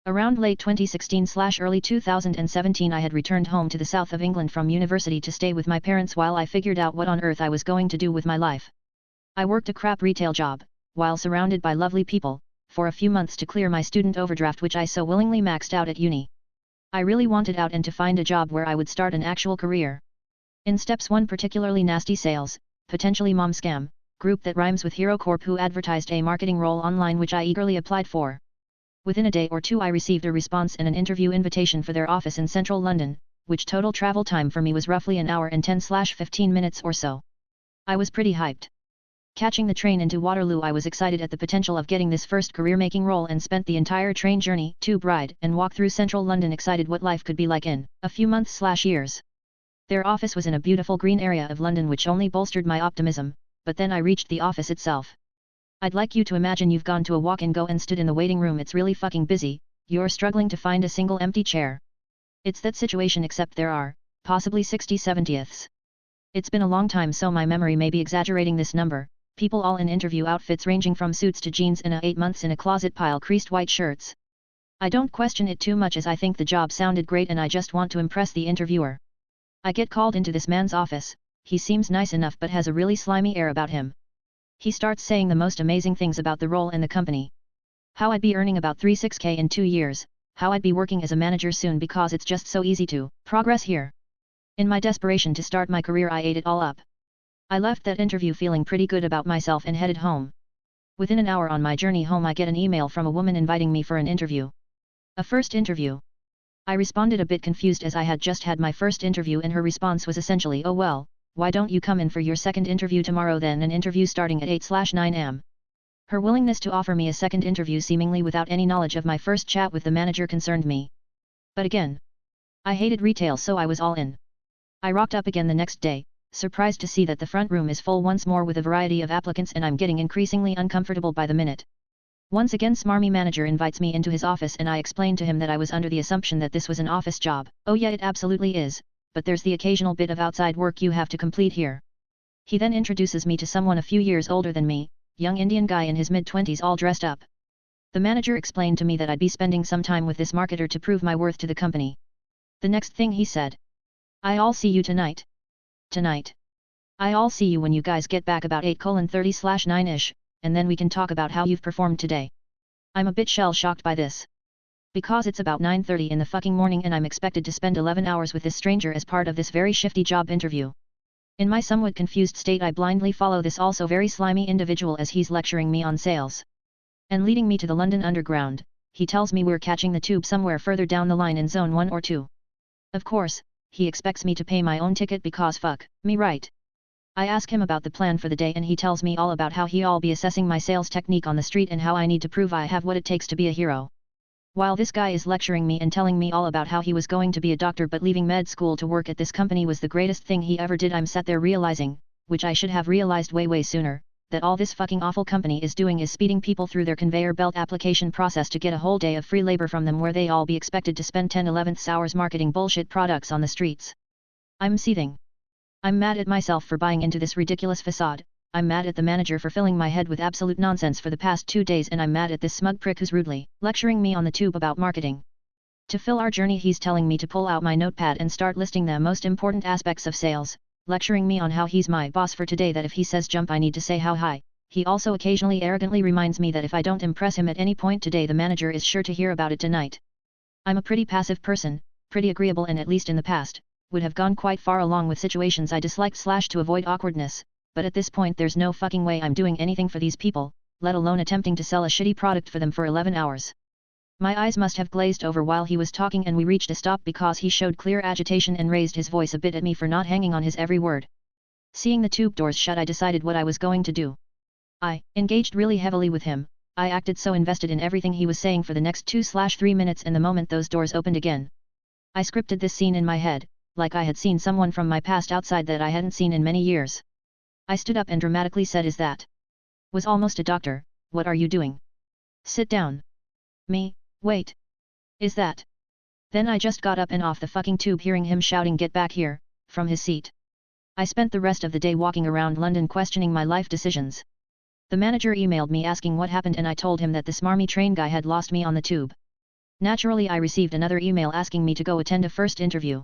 Around late 2016/early 2017 I had returned home to the south of England from university to stay with my parents while I figured out what on earth I was going to do with my life. I worked a crap retail job, while surrounded by lovely people, for a few months to clear my student overdraft which I so willingly maxed out at uni. I really wanted out and to find a job where I would start an actual career. In steps 1 particularly nasty sales, potentially mom scam, group that rhymes with Hero Corp who advertised a marketing role online which I eagerly applied for. Within a day or two I received a response and an interview invitation for their office in central London, which total travel time for me was roughly an hour and 10/15 minutes or so. I was pretty hyped. Catching the train into Waterloo I was excited at the potential of getting this first career-making role and spent the entire train journey, tube ride and walk through central London excited what life could be like in a few months/years. Their office was in a beautiful green area of London which only bolstered my optimism, but then I reached the office itself. I'd like you to imagine you've gone to a walk-and-go and stood in the waiting room. It's really fucking busy, you're struggling to find a single empty chair. It's that situation except there are, possibly 60/70ths. It's been a long time so my memory may be exaggerating this number, people all in interview outfits ranging from suits to jeans and 8 months in a closet pile creased white shirts. I don't question it too much as I think the job sounded great and I just want to impress the interviewer. I get called into this man's office, he seems nice enough but has a really slimy air about him. He starts saying the most amazing things about the role and the company. How I'd be earning about 36k in 2 years, how I'd be working as a manager soon because it's just so easy to progress here. In my desperation to start my career I ate it all up. I left that interview feeling pretty good about myself and headed home. Within an hour on my journey home I get an email from a woman inviting me for an interview. A first interview. I responded a bit confused as I had just had my first interview and her response was essentially oh well, why don't you come in for your second interview tomorrow then an interview starting at 8/9 am. Her willingness to offer me a second interview seemingly without any knowledge of my first chat with the manager concerned me. But again, I hated retail so I was all in. I rocked up again the next day, surprised to see that the front room is full once more with a variety of applicants and I'm getting increasingly uncomfortable by the minute. Once again smarmy manager invites me into his office and I explain to him that I was under the assumption that this was an office job. Oh yeah it absolutely is, but there's the occasional bit of outside work you have to complete here. He then introduces me to someone a few years older than me, young Indian guy in his mid-20s all dressed up. The manager explained to me that I'd be spending some time with this marketer to prove my worth to the company. The next thing he said. I'll see you tonight. Tonight. I'll see you when you guys get back about 8:30/9ish, and then we can talk about how you've performed today. I'm a bit shell-shocked by this. Because it's about 9:30 in the fucking morning and I'm expected to spend 11 hours with this stranger as part of this very shifty job interview. In my somewhat confused state I blindly follow this also very slimy individual as he's lecturing me on sales. And leading me to the London Underground, he tells me we're catching the tube somewhere further down the line in zone 1 or 2. Of course, he expects me to pay my own ticket because fuck me right. I ask him about the plan for the day and he tells me all about how he'll be assessing my sales technique on the street and how I need to prove I have what it takes to be a hero. While this guy is lecturing me and telling me all about how he was going to be a doctor but leaving med school to work at this company was the greatest thing he ever did, I'm sat there realizing, which I should have realized way sooner, that all this fucking awful company is doing is speeding people through their conveyor belt application process to get a whole day of free labor from them where they all be expected to spend 10/11 hours marketing bullshit products on the streets. I'm seething. I'm mad at myself for buying into this ridiculous facade. I'm mad at the manager for filling my head with absolute nonsense for the past 2 days and I'm mad at this smug prick who's rudely lecturing me on the tube about marketing. To fill our journey he's telling me to pull out my notepad and start listing the most important aspects of sales, lecturing me on how he's my boss for today, that if he says jump I need to say how high. He also occasionally arrogantly reminds me that if I don't impress him at any point today the manager is sure to hear about it tonight. I'm a pretty passive person, pretty agreeable and at least in the past, would have gone quite far along with situations I disliked / to avoid awkwardness. But at this point there's no fucking way I'm doing anything for these people, let alone attempting to sell a shitty product for them for 11 hours. My eyes must have glazed over while he was talking and we reached a stop because he showed clear agitation and raised his voice a bit at me for not hanging on his every word. Seeing the tube doors shut I decided what I was going to do. I engaged really heavily with him. I acted so invested in everything he was saying for the next 2/3 minutes and the moment those doors opened again. I scripted this scene in my head, like I had seen someone from my past outside that I hadn't seen in many years. I stood up and dramatically said, "Is that? Was almost a doctor, what are you doing? Sit down." Me, wait. Is that? Then I just got up and off the fucking tube hearing him shouting "Get back here," from his seat. I spent the rest of the day walking around London questioning my life decisions. The manager emailed me asking what happened and I told him that the smarmy train guy had lost me on the tube. Naturally I received another email asking me to go attend a first interview.